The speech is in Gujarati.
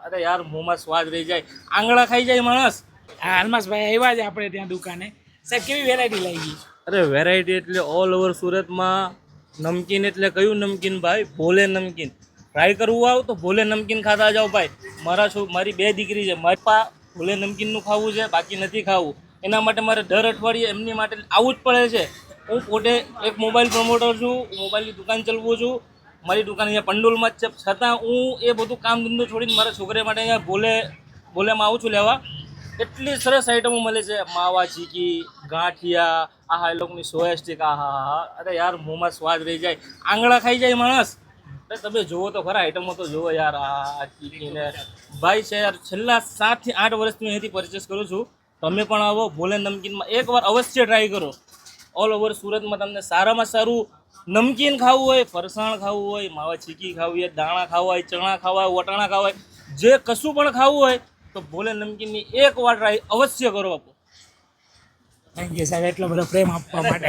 અરે યાર મોંમાં સ્વાદ રહી જાય, આંગળા ખાઈ જાય માણસ. હા હલમાસભાઈ આવ્યા છે આપણે ત્યાં દુકાને. સાહેબ કેવી વેરાયટી લઈ ગઈ? અરે વેરાયટી એટલે ઓલ ઓવર સુરતમાં નમકીન એટલે કયું નમકીન ભાઈ? ભોલે નમકીન. ટ્રાય કરવું આવ તો ભોલે નમકીન ખાતા જાઓ ભાઈ. મારી 2 દીકરી છે, મારી પા ભોલે નમકીનનું ખાવું છે, બાકી નથી ખાવું. એના માટે મારે દર અઠવાડિયે એમની માટે આવવું જ પડે છે. હું પોતે એક મોબાઈલ પ્રમોટર છું, મોબાઈલની દુકાન ચલાવું છું. મારી દુકાન અહીંયા પંડોલમાં જ છે, છતાં હું એ બધું કામ ધંધો છોડીને મારા છોકરા માટે અહીંયા ભોલેમાં આવું છું લેવા. એટલી સરસ આઈટમો મળે છે, માવા ચીકી, ગાંઠિયા, આહા એ લોકોની સોયા સ્ટીક, આહા. અરે યાર મોંમાં સ્વાદ રહી જાય, આંગળા ખાઈ જાય માણસ. અરે તમે જુઓ તો ખરા, આઈટમો તો જુઓ યાર. આ ચીકીને ભાઈ છે યાર, છેલ્લા 7 થી 8 વર્ષથી અહીંથી પરચેસ કરું છું. તમે પણ આવો ભોલે નમકીનમાં, એકવાર અવશ્ય ટ્રાય કરો. ઓલ ઓવર સુરતમાં તમને સારામાં સારું નમકીન ખાવું હોય, ફરસાણ ખાવું હોય, માવા ચીકી ખાવી હોય, દાણા ખાવા હોય, ચણા ખાવા હોય, વટાણા ખાવા હોય, જે કશું પણ ખાવું હોય તો ભોલે નમકીનની એકવાર ટ્રાય અવશ્ય કરો. થેન્ક યુ સાહેબ, એટલો બધો પ્રેમ આપવા માટે.